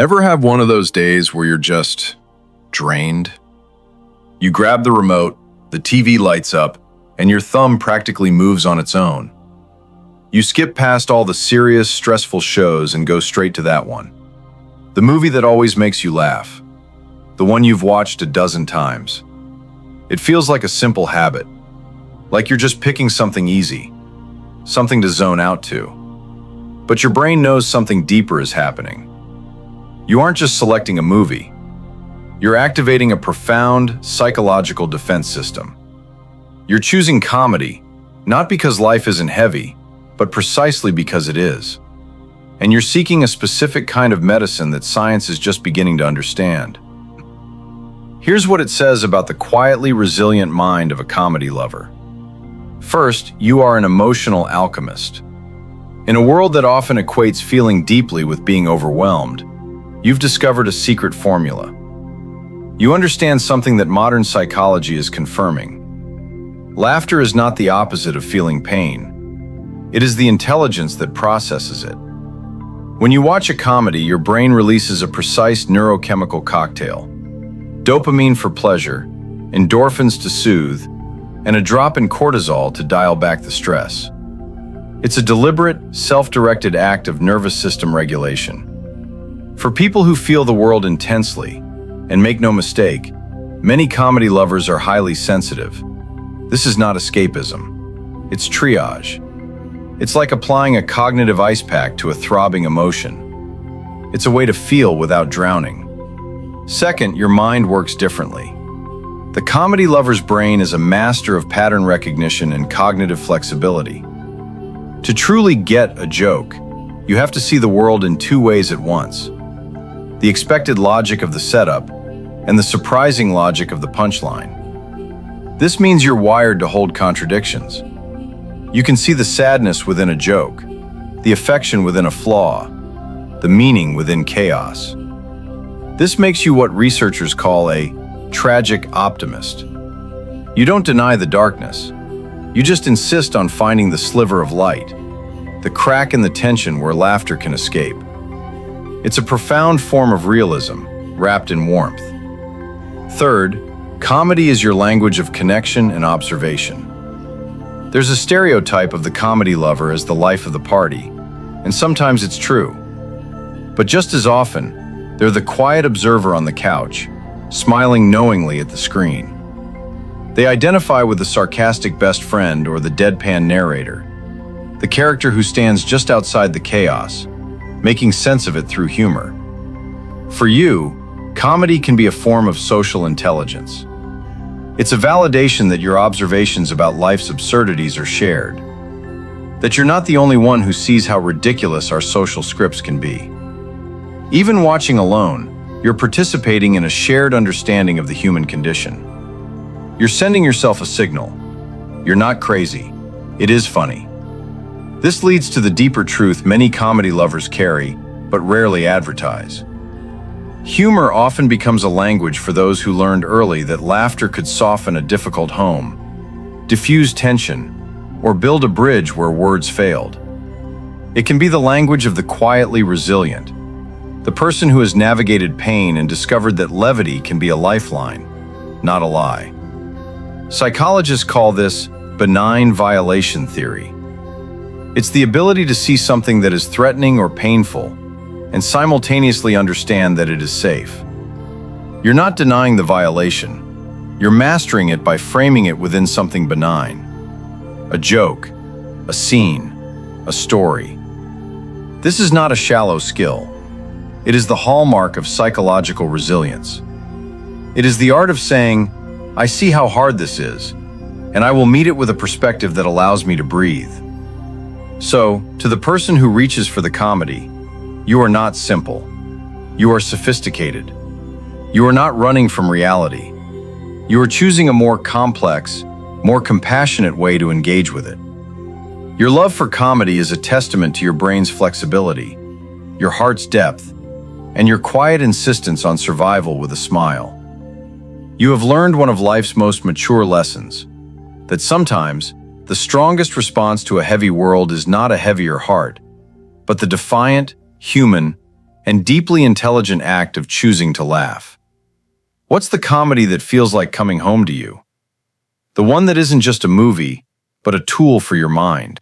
Ever have one of those days where you're just drained? You grab the remote, the TV lights up, and your thumb practically moves on its own. You skip past all the serious, stressful shows and go straight to that one. The movie that always makes you laugh. The one you've watched a dozen times. It feels like a simple habit. Like you're just picking something easy. Something to zone out to. But your brain knows something deeper is happening. You aren't just selecting a movie. You're activating a profound psychological defense system. You're choosing comedy, not because life isn't heavy, but precisely because it is. And you're seeking a specific kind of medicine that science is just beginning to understand. Here's what it says about the quietly resilient mind of a comedy lover. First, you are an emotional alchemist. In a world that often equates feeling deeply with being overwhelmed, you've discovered a secret formula. You understand something that modern psychology is confirming. Laughter is not the opposite of feeling pain. It is the intelligence that processes it. When you watch a comedy, your brain releases a precise neurochemical cocktail. Dopamine for pleasure, endorphins to soothe, and a drop in cortisol to dial back the stress. It's a deliberate, self-directed act of nervous system regulation. For people who feel the world intensely, and make no mistake, many comedy lovers are highly sensitive. This is not escapism. It's triage. It's like applying a cognitive ice pack to a throbbing emotion. It's a way to feel without drowning. Second, your mind works differently. The comedy lover's brain is a master of pattern recognition and cognitive flexibility. To truly get a joke, you have to see the world in two ways at once. The expected logic of the setup, and the surprising logic of the punchline. This means you're wired to hold contradictions. You can see the sadness within a joke, the affection within a flaw, the meaning within chaos. This makes you what researchers call a tragic optimist. You don't deny the darkness. You just insist on finding the sliver of light, the crack in the tension where laughter can escape. It's a profound form of realism, wrapped in warmth. Third, comedy is your language of connection and observation. There's a stereotype of the comedy lover as the life of the party, and sometimes it's true. But just as often, they're the quiet observer on the couch, smiling knowingly at the screen. They identify with the sarcastic best friend or the deadpan narrator, the character who stands just outside the chaos, making sense of it through humor. For you, comedy can be a form of social intelligence. It's a validation that your observations about life's absurdities are shared, that you're not the only one who sees how ridiculous our social scripts can be. Even watching alone, you're participating in a shared understanding of the human condition. You're sending yourself a signal. You're not crazy. It is funny. This leads to the deeper truth many comedy lovers carry, but rarely advertise. Humor often becomes a language for those who learned early that laughter could soften a difficult home, diffuse tension, or build a bridge where words failed. It can be the language of the quietly resilient, the person who has navigated pain and discovered that levity can be a lifeline, not a lie. Psychologists call this benign violation theory. It's the ability to see something that is threatening or painful and simultaneously understand that it is safe. You're not denying the violation. You're mastering it by framing it within something benign. A joke, a scene, a story. This is not a shallow skill. It is the hallmark of psychological resilience. It is the art of saying, I see how hard this is, and I will meet it with a perspective that allows me to breathe. So, to the person who reaches for the comedy, you are not simple. You are sophisticated. You are not running from reality. You are choosing a more complex, more compassionate way to engage with it. Your love for comedy is a testament to your brain's flexibility, your heart's depth, and your quiet insistence on survival with a smile. You have learned one of life's most mature lessons, that sometimes the strongest response to a heavy world is not a heavier heart, but the defiant, human, and deeply intelligent act of choosing to laugh. What's the comedy that feels like coming home to you? The one that isn't just a movie, but a tool for your mind.